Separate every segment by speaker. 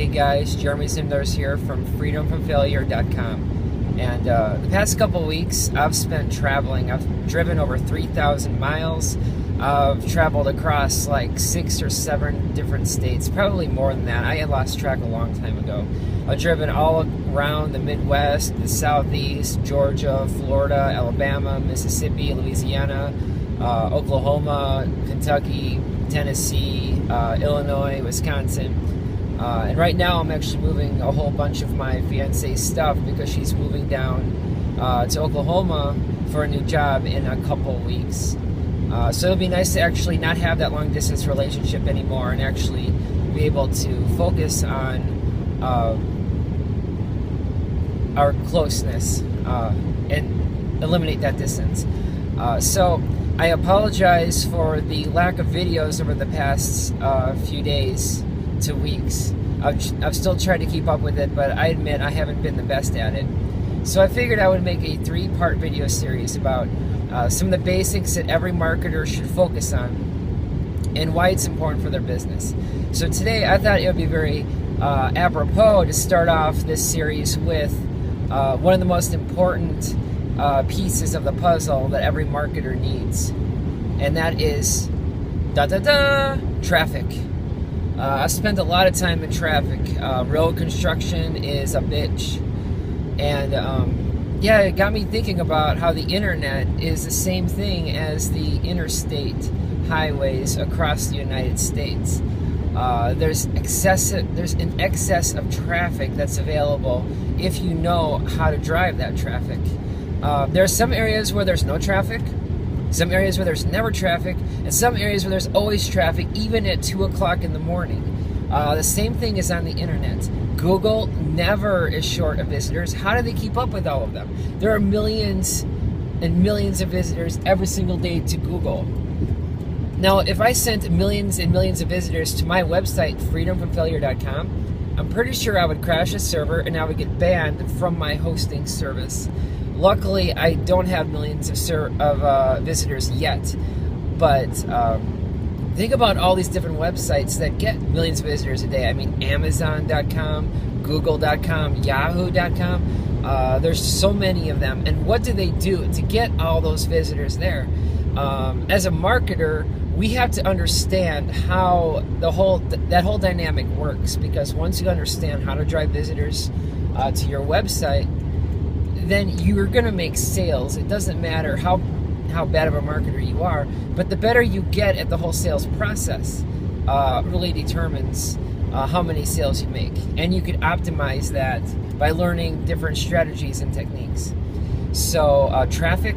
Speaker 1: Hey guys, Jeremy Zimdars here from freedomfromfailure.com. And the past couple weeks I've spent traveling. I've driven over 3,000 miles. I've traveled across like 6 or 7 different states, probably more than that. I had lost track a long time ago. I've driven all around the Midwest, the Southeast, Georgia, Florida, Alabama, Mississippi, Louisiana, Oklahoma, Kentucky, Tennessee, Illinois, Wisconsin. And right now I'm actually moving a whole bunch of my fiance's stuff because she's moving down to Oklahoma for a new job in a couple weeks. So it'll be nice to actually not have that long distance relationship anymore and actually be able to focus on our closeness and eliminate that distance. So I apologize for the lack of videos over the past few days to weeks. I've still tried to keep up with it, but I admit I haven't been the best at it. So I figured I would make a 3-part video series about some of the basics that every marketer should focus on and why it's important for their business. So today I thought it would be very apropos to start off this series with one of the most important pieces of the puzzle that every marketer needs, and that is traffic. I've spent a lot of time in traffic. Road construction is a bitch, and yeah, it got me thinking about how the internet is the same thing as the interstate highways across the United States. There's an excess of traffic that's available if you know how to drive that traffic. There are some areas where there's no traffic, some areas where there's never traffic, and some areas where there's always traffic, even at 2 o'clock in the morning. The same thing is on the internet. Google never is short of visitors. How do they keep up with all of them? There are millions and millions of visitors every single day to Google. Now, if I sent millions and millions of visitors to my website, freedomfromfailure.com, I'm pretty sure I would crash a server and I would get banned from my hosting service. Luckily, I don't have millions of visitors yet, but think about all these different websites that get millions of visitors a day. I mean, Amazon.com, Google.com, Yahoo.com. There's so many of them. And what do they do to get all those visitors there? As a marketer, we have to understand how that whole dynamic works, because once you understand how to drive visitors to your website, then you're going to make sales. It doesn't matter how bad of a marketer you are, but the better you get at the whole sales process really determines how many sales you make. And you can optimize that by learning different strategies and techniques. So traffic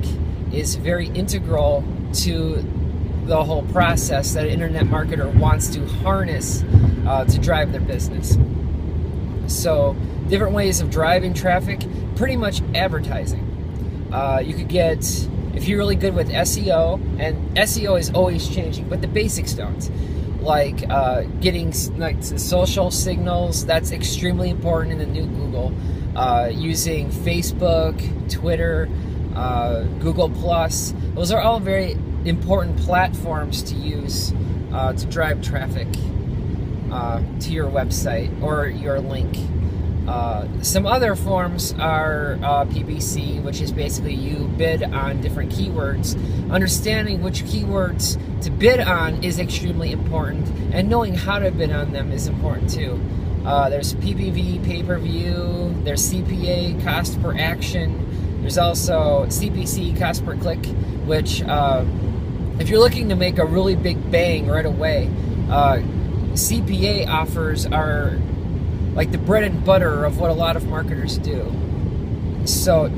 Speaker 1: is very integral to the whole process that an internet marketer wants to harness to drive their business. So different ways of driving traffic, pretty much advertising. You could get, if you're really good with SEO, and SEO is always changing, but the basics don't. Like getting like social signals, that's extremely important in the new Google. Using Facebook, Twitter, Google+, those are all very important platforms to use to drive traffic to your website or your link. Some other forms are PPC, which is basically you bid on different keywords. Understanding which keywords to bid on is extremely important, and knowing how to bid on them is important too. There's PPV, pay-per-view, there's CPA, cost per action. There's also CPC, cost per click, which if you're looking to make a really big bang right away, CPA offers are like the bread and butter of what a lot of marketers do. So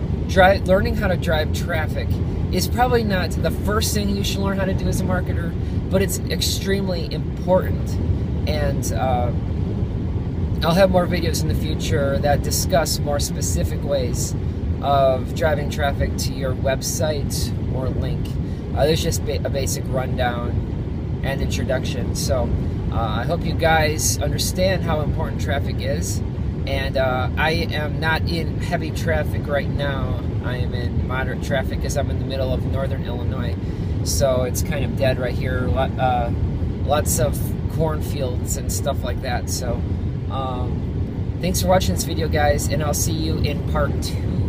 Speaker 1: learning how to drive traffic is probably not the first thing you should learn how to do as a marketer, but it's extremely important. And I'll have more videos in the future that discuss more specific ways of driving traffic to your website or link. There's just a basic rundown and introduction. So I hope you guys understand how important traffic is. And I am not in heavy traffic right now. I am in moderate traffic as I'm in the middle of northern Illinois. So it's kind of dead right here. Lots of cornfields and stuff like that. So Thanks for watching this video, guys, and I'll see you in part 2.